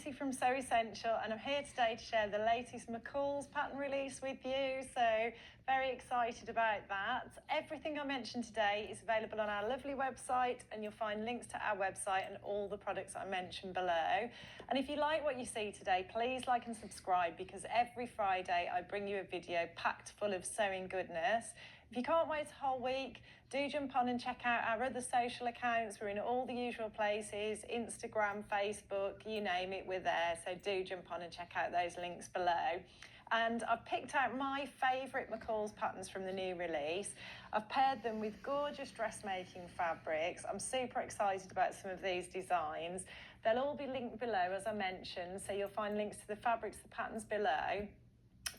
Lucy from So Essential, and I'm here today to share the latest McCall's pattern release with you. So very excited about that. Everything I mentioned today is available on our lovely website, and you'll find links to our website and all the products I mentioned below. And if you like what you see today, please like and subscribe, because every Friday I bring you a video packed full of sewing goodness. If you can't wait a whole week, do jump on and check out our other social accounts. We're in all the usual places, Instagram, Facebook, you name it, we're there. So do jump on and check out those links below. And I've picked out my favourite McCall's patterns from the new release. I've paired them with gorgeous dressmaking fabrics. I'm super excited about some of these designs. They'll all be linked below, as I mentioned, so you'll find links to the fabrics, the patterns below.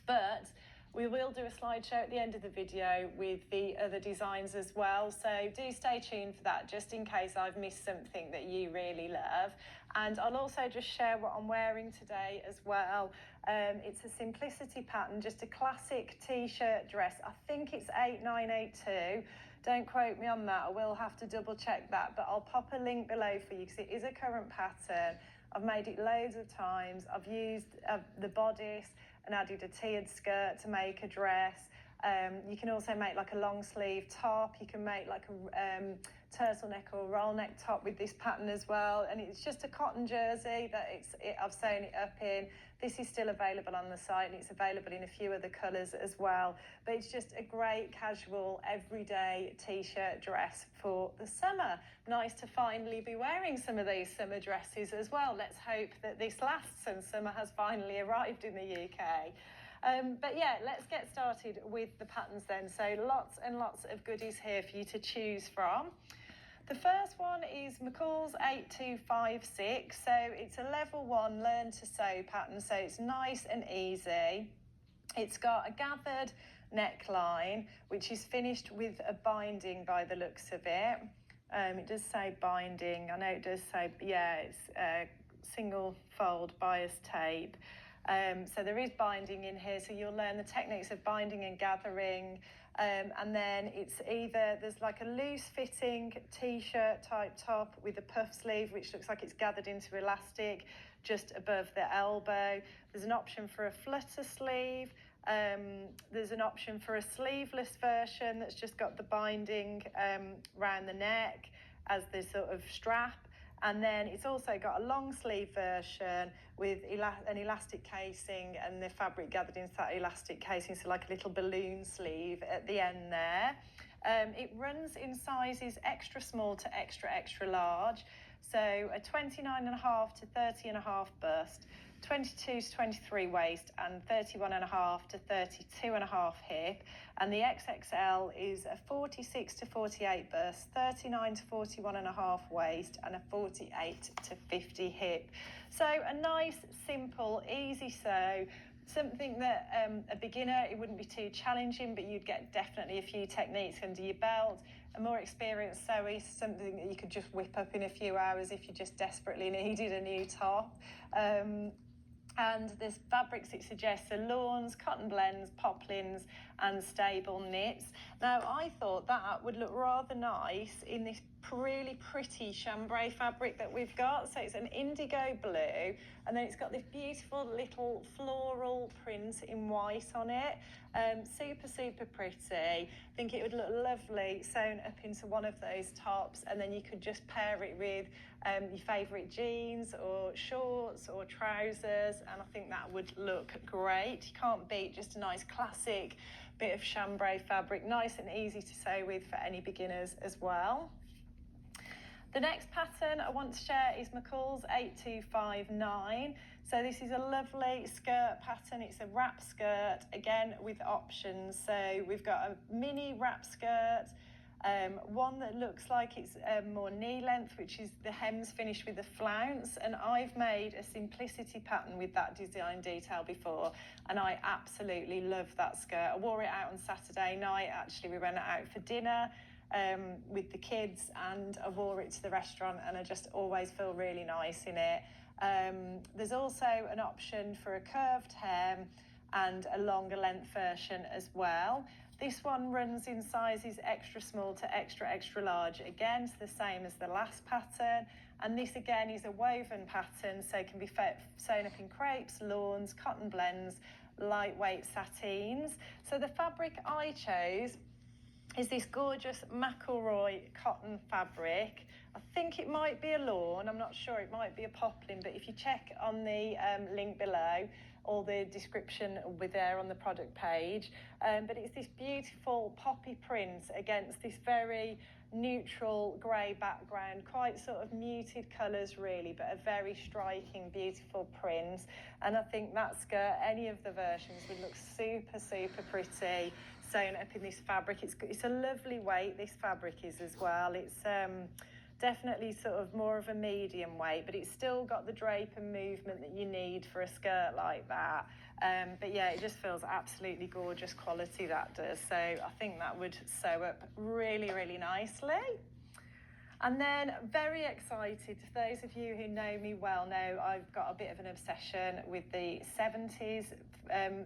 But we will do a slideshow at the end of the video with the other designs as well. So do stay tuned for that, just in case I've missed something that you really love. And I'll also just share what I'm wearing today as well. It's a simplicity pattern, just a classic t-shirt dress. I think it's 8982. Don't quote me on that. I will have to double check that, but I'll pop a link below for you because it is a current pattern. I've made it loads of times. I've used the bodice and added a tiered skirt to make a dress. You can also make like a long sleeve top. You can make like a turtleneck or roll neck top with this pattern as well. And it's just a cotton jersey that I've sewn it up in. This is still available on the site, and it's available in a few other colours as well. But it's just a great casual everyday t-shirt dress for the summer. Nice to finally be wearing some of these summer dresses as well. Let's hope that this lasts and summer has finally arrived in the UK. But yeah, let's get started with the patterns then. So lots and lots of goodies here for you to choose from. The first one is McCall's 8256. So it's a level 1 learn to sew pattern. So it's nice and easy. It's got a gathered neckline, which is finished with a binding by the looks of it. It does say binding. I know it does say, yeah, it's single fold bias tape. So there is binding in here, so you'll learn the techniques of binding and gathering. And then it's either, there's like a loose fitting t-shirt type top with a puff sleeve, which looks like it's gathered into elastic just above the elbow. There's an option for a flutter sleeve. There's an option for a sleeveless version that's just got the binding around the neck as the sort of strap. And then it's also got a long sleeve version with an elastic casing and the fabric gathered into that elastic casing, so like a little balloon sleeve at the end there. It runs in sizes extra small to extra, extra large. So a 29.5 to 30.5 bust, 22 to 23 waist, and 31.5 to 32.5 hip. And the XXL is a 46 to 48 bust, 39 to 41.5 waist, and a 48 to 50 hip. So a nice, simple, easy sew. Something that a beginner, it wouldn't be too challenging, but you'd get definitely a few techniques under your belt. A more experienced sewer, something that you could just whip up in a few hours if you just desperately needed a new top. And there's fabrics it suggests are lawns, cotton blends, poplins, and stable knits. Now, I thought that would look rather nice in this really pretty chambray fabric that we've got. So it's an indigo blue, and then it's got this beautiful little floral print in white on it. Super, super pretty. I think it would look lovely sewn up into one of those tops, and then you could just pair it with your favourite jeans or shorts or trousers, and I think that would look great. You can't beat just a nice classic bit of chambray fabric, nice and easy to sew with for any beginners as well. The next pattern I want to share is McCall's 8259. So this is a lovely skirt pattern. It's a wrap skirt, again with options. So we've got a mini wrap skirt, one that looks like it's more knee length, which is the hem's finished with a flounce. And I've made a simplicity pattern with that design detail before, and I absolutely love that skirt. I wore it out on Saturday night. Actually, we went out for dinner with the kids, and I wore it to the restaurant, and I just always feel really nice in it. There's also an option for a curved hem and a longer length version as well. This one runs in sizes extra small to extra, extra large. Again, it's the same as the last pattern. And this again is a woven pattern, so it can be sewn up in crepes, lawns, cotton blends, lightweight satines. So the fabric I chose is this gorgeous McCall's cotton fabric. I think it might be a lawn, I'm not sure, it might be a poplin, but if you check on the link below, all the description will be there on the product page. But it's this beautiful poppy print against this very neutral grey background, quite sort of muted colours really, but a very striking, beautiful print. And I think that skirt, any of the versions, would look super, super pretty sewn up in this fabric. It's a lovely weight, this fabric is as well. It's definitely sort of more of a medium weight, but it's still got the drape and movement that you need for a skirt like that. But yeah, it just feels absolutely gorgeous quality, that does. So I think that would sew up really, really nicely. And then very excited, those of you who know me well know I've got a bit of an obsession with the 70s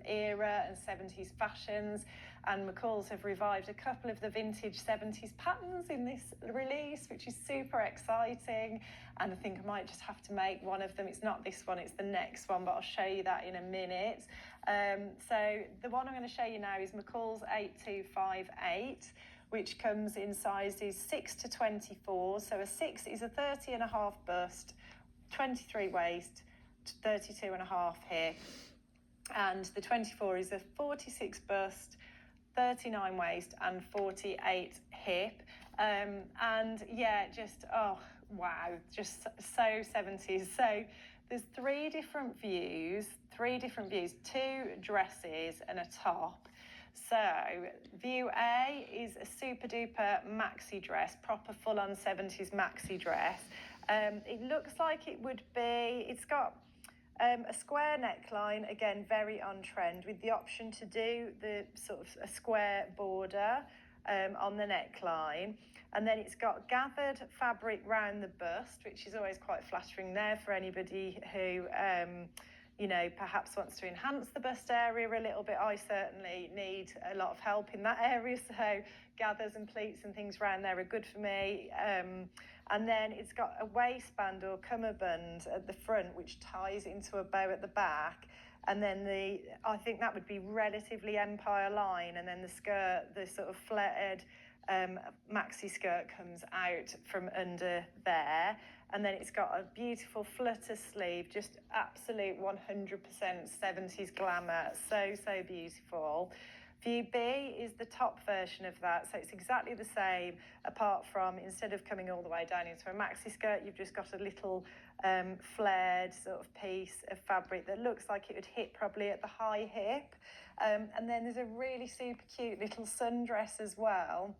era and 70s fashions, and McCall's have revived a couple of the vintage 70s patterns in this release, which is super exciting. And I think I might just have to make one of them. It's not this one, it's the next one, but I'll show you that in a minute. So the one I'm going to show you now is McCall's 8258. Which comes in sizes 6 to 24. So a 6 is a 30.5 bust, 23 waist, 32.5 hip. And the 24 is a 46 bust, 39 waist and 48 hip. And yeah, just, oh, wow, just so 70s. So there's three different views, two dresses and a top. So view A is a super duper maxi dress, proper full on 70s maxi dress. It looks like it would be, it's got a square neckline, again, very on trend, with the option to do the sort of a square border on the neckline. And then it's got gathered fabric round the bust, which is always quite flattering there for anybody who you know, perhaps wants to enhance the bust area a little bit. I certainly need a lot of help in that area, so gathers and pleats and things around there are good for me. And then it's got a waistband or cummerbund at the front, which ties into a bow at the back. And then I think that would be relatively empire line. And then the skirt, the sort of flared maxi skirt comes out from under there. And then it's got a beautiful flutter sleeve, just absolute 100% 70s glamour. So, so beautiful. View B is the top version of that. So it's exactly the same, apart from instead of coming all the way down into a maxi skirt, you've just got a little flared sort of piece of fabric that looks like it would hit probably at the high hip. And then there's a really super cute little sundress as well,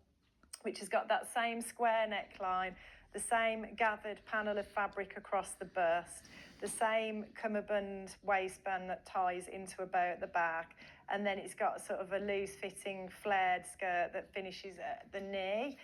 which has got that same square neckline, the same gathered panel of fabric across the bust, the same cummerbund waistband that ties into a bow at the back, and then it's got sort of a loose-fitting flared skirt that finishes at the knee.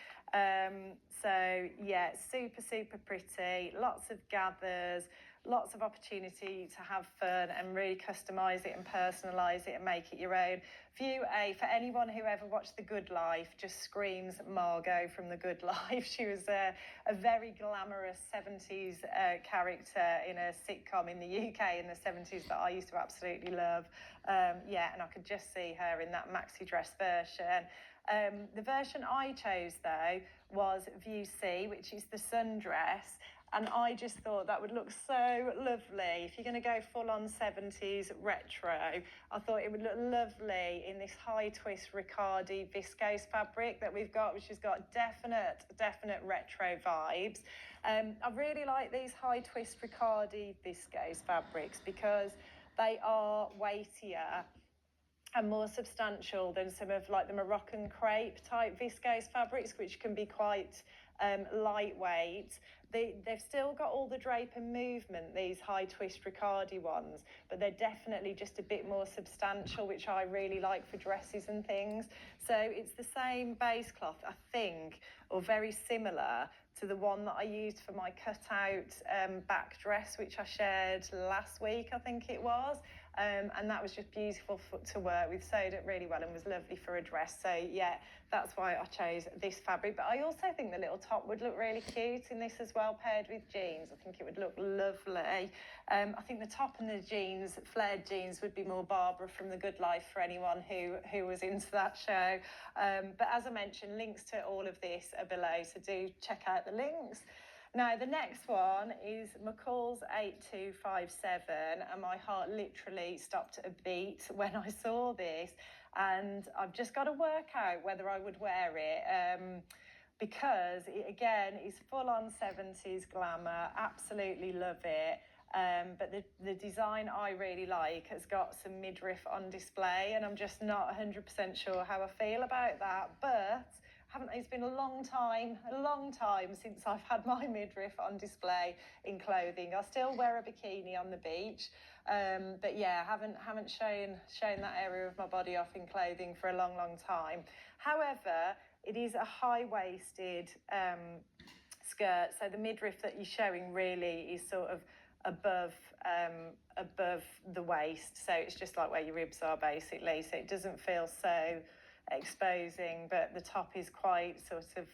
So yeah, super, super pretty, lots of gathers, lots of opportunity to have fun and really customise it and personalise it and make it your own. View A, for anyone who ever watched The Good Life, just screams Margot from The Good Life. She was a very glamorous 70s character in a sitcom in the UK in the 70s that I used to absolutely love. Yeah, and I could just see her in that maxi dress version. The version I chose, though, was View C, which is the sundress. And I just thought that would look so lovely. If you're going to go full on 70s retro, I thought it would look lovely in this high twist Riccardi viscose fabric that we've got, which has got definite retro vibes. I really like these high twist Riccardi viscose fabrics because they are weightier and more substantial than some of like the Moroccan crepe type viscose fabrics, which can be quite lightweight. They've still got all the drape and movement, these high twist Riccardi ones, but they're definitely just a bit more substantial, which I really like for dresses and things. So it's the same base cloth, I think, or very similar to the one that I used for my cutout back dress, which I shared last week, I think it was. And that was just beautiful to work with, sewed it really well and was lovely for a dress. So yeah, that's why I chose this fabric. But I also think the little top would look really cute in this as well, paired with jeans. I think it would look lovely. I think the top and the jeans, flared jeans, would be more Barbara from The Good Life for anyone who was into that show. But as I mentioned, links to all of this are below, so do check out the links. Now, the next one is McCall's 8257, and my heart literally stopped a beat when I saw this, and I've just got to work out whether I would wear it, because it, again, is full-on 70s glamour, absolutely love it. But the design I really like has got some midriff on display, and I'm just not 100% sure how I feel about that, but it's been a long time since I've had my midriff on display in clothing. I still wear a bikini on the beach, but yeah, haven't shown that area of my body off in clothing for a long time. However, it is a high-waisted skirt, so the midriff that you're showing really is sort of above the waist, so it's just like where your ribs are basically, so it doesn't feel so exposing, but the top is quite sort of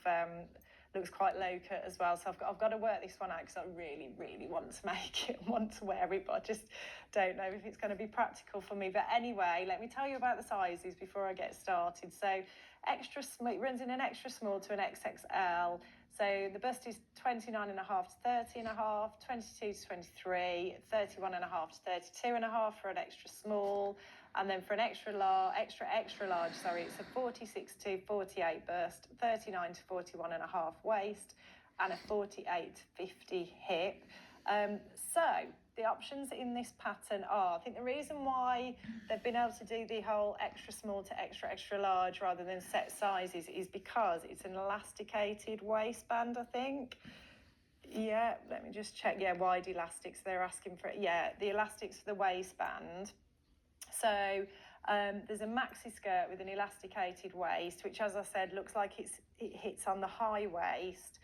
looks quite low cut as well, so I've got to work this one out because I really want to make it and want to wear it, but I just don't know if it's going to be practical for me. But anyway, let me tell you about the sizes before I get started. So extra small, it runs in an extra small to an XXL. So the bust is 29.5 to 30.5, 22 to 23, 31.5 to 32.5 for an extra small. And then for an extra large, it's a 46 to 48 bust, 39 to 41.5 waist, and a 48 to 50 hip. So the options in this pattern are, I think the reason why they've been able to do the whole extra small to extra large rather than set sizes is because it's an elasticated waistband, I think. Yeah, let me just check. Yeah, wide elastics, they're asking for it. Yeah, the elastics for the waistband. So there's a maxi skirt with an elasticated waist, which, as I said, looks like it hits on the high waist.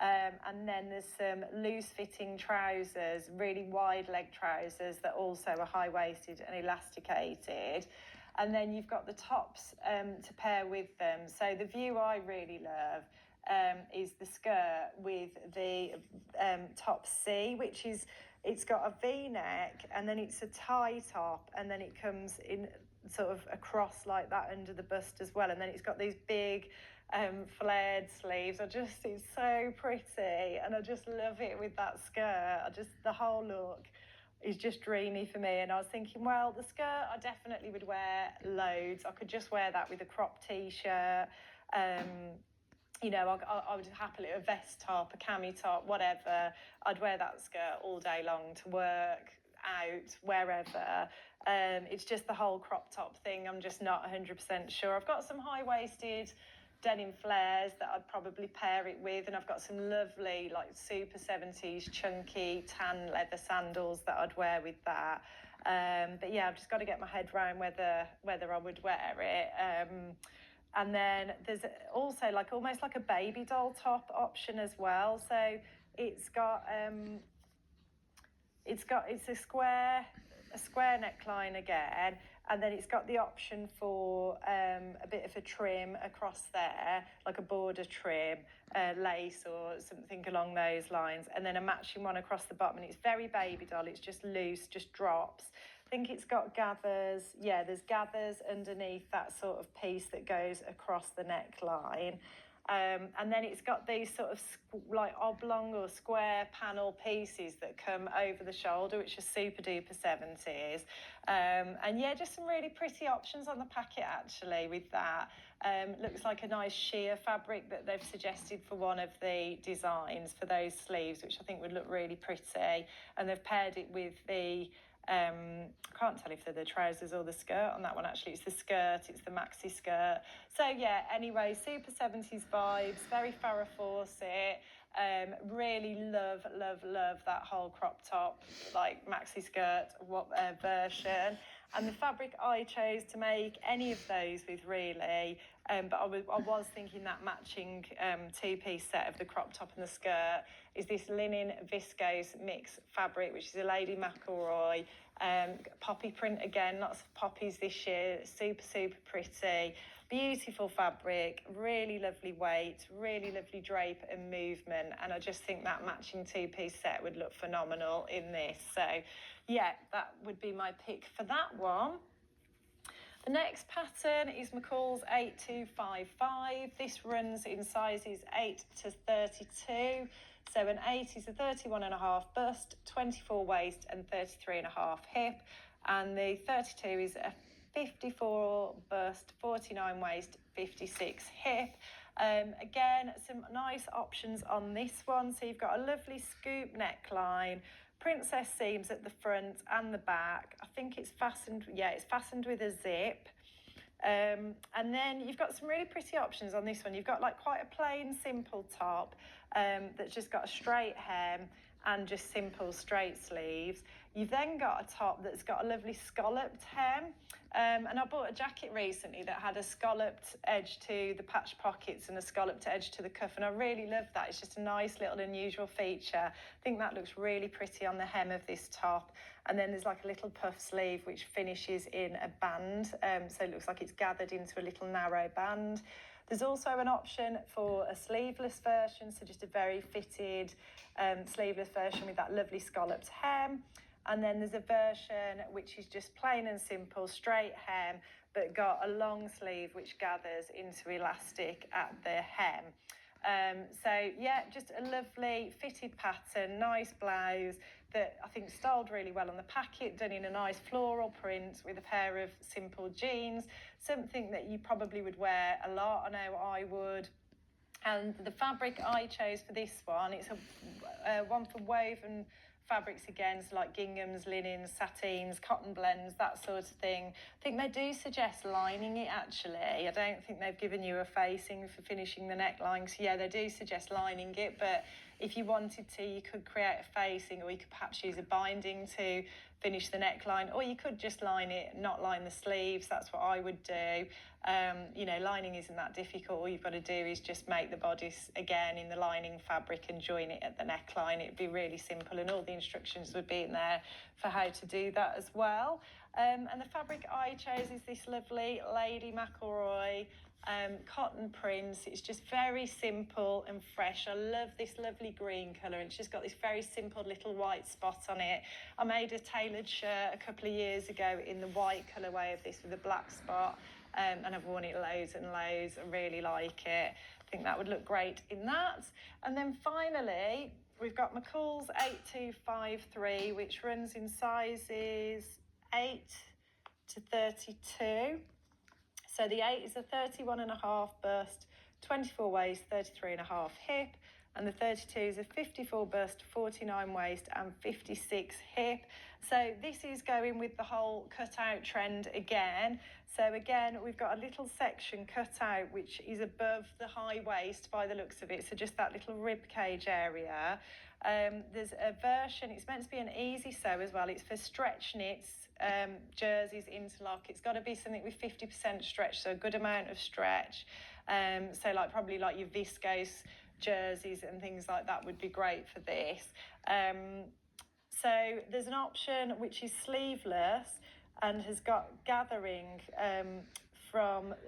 And then there's some loose-fitting trousers, really wide leg trousers that also are high-waisted and elasticated. And then you've got the tops to pair with them. So the view I really love is the skirt with the top C, which is, it's got a V-neck, and then it's a tie top, and then it comes in sort of across like that under the bust as well, and then it's got these big flared sleeves. It's so pretty, and I just love it with that skirt. The whole look is just dreamy for me, and I was thinking, well, the skirt I definitely would wear loads. I could just wear that with a crop t-shirt. You know, I would happily, a vest top, a cami top, whatever. I'd wear that skirt all day long to work, out, wherever. It's just the whole crop top thing. I'm just not 100% sure. I've got some high-waisted denim flares that I'd probably pair it with, and I've got some lovely, like, super 70s chunky tan leather sandals that I'd wear with that. But yeah, I've just got to get my head around whether I would wear it. And then there's also like almost like a baby doll top option as well. So it's a square neckline again, and then it's got the option for a bit of a trim across there, like a border trim, lace or something along those lines, and then a matching one across the bottom. And it's very baby doll. It's just loose, just drops. I think it's got gathers. Yeah, there's gathers underneath that sort of piece that goes across the neckline. And then it's got these sort of like oblong or square panel pieces that come over the shoulder, which are super duper 70s. And yeah, just some really pretty options on the packet actually with that. Looks like a nice sheer fabric that they've suggested for one of the designs for those sleeves, which I think would look really pretty. And they've paired it with the I can't tell if they're the trousers or the skirt on that one actually. It's the skirt, it's the maxi skirt. So yeah, anyway, super 70s vibes, very Farrah Fawcett. Really love that whole crop top, like maxi skirt version. And the fabric I chose to make any of those with really, but I was thinking that matching two-piece set of the crop top and the skirt is this linen viscose mix fabric, which is a Lady McElroy Poppy print again, lots of poppies this year, super pretty. Beautiful fabric, really lovely weight, really lovely drape and movement, and I just think that matching two-piece set would look phenomenal in this. So yeah, that would be my pick for that one. The next pattern is McCall's 8255. This runs in sizes 8 to 32. So an 8 is a 31.5 bust, 24 waist and 33.5 hip. And the 32 is a 54 bust, 49 waist, 56 hip. Again, some nice options on this one. So you've got a lovely scoop neckline, princess seams at the front and the back. I think it's fastened, yeah, it's fastened with a zip. And then you've got some really pretty options on this one. You've got like quite a plain, simple top that's just got a straight hem and just simple straight sleeves. You've then got a top that's got a lovely scalloped hem. And I bought a jacket recently that had a scalloped edge to the patch pockets and a scalloped edge to the cuff, and I really love that. It's just a nice little unusual feature. I think that looks really pretty on the hem of this top. And then there's like a little puff sleeve which finishes in a band, so it looks like it's gathered into a little narrow band. There's also an option for a sleeveless version, so just a very fitted sleeveless version with that lovely scalloped hem. And then there's a version which is just plain and simple, straight hem, but got a long sleeve which gathers into elastic at the hem. So yeah, just a lovely fitted pattern, nice blouse that I think styled really well on the packet, done in a nice floral print with a pair of simple jeans, something that you probably would wear a lot. I know I would. And the fabric I chose for this one, it's a one for woven fabrics again, so like ginghams, linens, satins, cotton blends, that sort of thing. I think they do suggest lining it actually. I don't think they've given you a facing for finishing the neckline. So yeah, they do suggest lining it, but if you wanted to, you could create a facing, or you could perhaps use a binding to finish the neckline, or you could just line it, not line the sleeves. That's what I would do. You know, lining isn't that difficult. All you've got to do is just make the bodice again in the lining fabric and join it at the neckline. It'd be really simple, and all the instructions would be in there for how to do that as well. And the fabric I chose is this lovely Lady McElroy cotton prints. It's just very simple and fresh. I love this lovely green colour, and it's just got this very simple little white spot on it. I made a tailored shirt a couple of years ago in the white colourway of this with a black spot, and I've worn it loads and loads. I really like it. I think that would look great in that. And then finally, we've got McCall's 8253, which runs in sizes 8 to 32. So the 8 is a 31.5 bust, 24 waist, 33.5 hip, and the 32 is a 54 bust, 49 waist, and 56 hip. So this is going with the whole cutout trend again. So again, we've got a little section cut out which is above the high waist by the looks of it, so just that little rib cage area. There's a version, it's meant to be an easy sew as well. It's for stretch knits, jerseys, interlock. It's got to be something with 50% stretch, so a good amount of stretch. So like probably like your viscose jerseys and things like that would be great for this. So there's an option which is sleeveless and has got gathering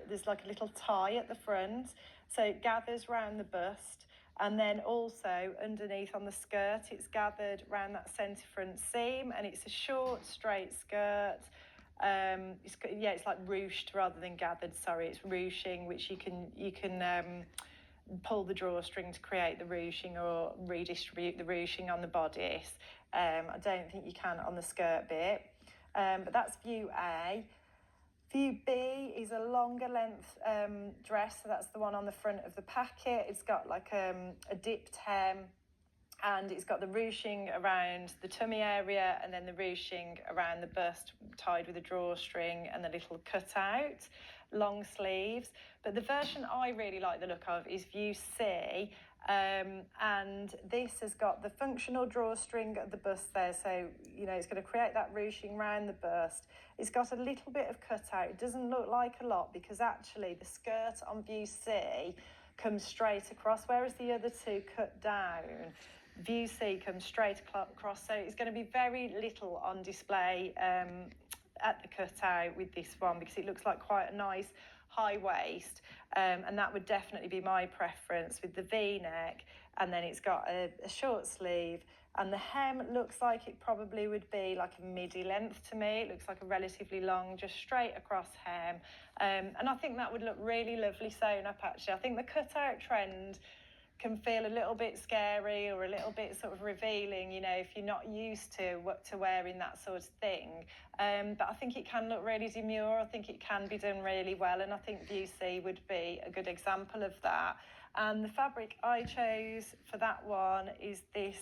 there's like a little tie at the front, so it gathers round the bust. And then also underneath on the skirt, it's gathered around that centre front seam, and it's a short, straight skirt. It's like ruched rather than gathered. Sorry, it's ruching, which you can pull the drawstring to create the ruching or redistribute the ruching on the bodice. I don't think you can on the skirt bit, but that's view A. View B is a longer length dress, so that's the one on the front of the packet. It's got like a dipped hem, and it's got the ruching around the tummy area, and then the ruching around the bust tied with a drawstring and the little cutout, long sleeves. But the version I really like the look of is view C, and this has got the functional drawstring at the bust there, so you know it's going to create that ruching around the bust. It's got a little bit of cutout. It doesn't look like a lot because actually the skirt on view C comes straight across, whereas the other two cut down. View C comes straight across, so it's going to be very little on display at the cutout with this one, because it looks like quite a nice high waist, and that would definitely be my preference with the V-neck. And then it's got a short sleeve, and the hem looks like it probably would be like a midi length to me. It looks like a relatively long, just straight across hem, and I think that would look really lovely sewn up, actually. I think the cutout trend can feel a little bit scary or a little bit sort of revealing, you know, if you're not used to wearing that sort of thing. But I think it can look really demure. I think it can be done really well, and I think View C would be a good example of that. And the fabric I chose for that one is this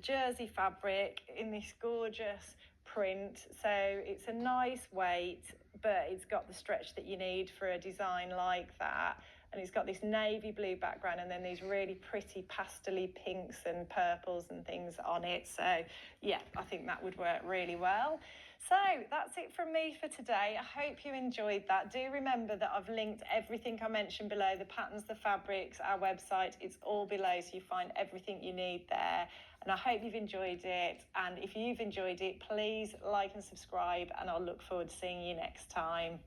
jersey fabric in this gorgeous print. So it's a nice weight, but it's got the stretch that you need for a design like that. And it's got this navy blue background, and then these really pretty pastel-y pinks and purples and things on it. So yeah, I think that would work really well. So that's it from me for today. I hope you enjoyed that. Do remember that I've linked everything I mentioned below, the patterns, the fabrics, our website. It's all below, so you find everything you need there. And I hope you've enjoyed it. And if you've enjoyed it, please like and subscribe, and I'll look forward to seeing you next time.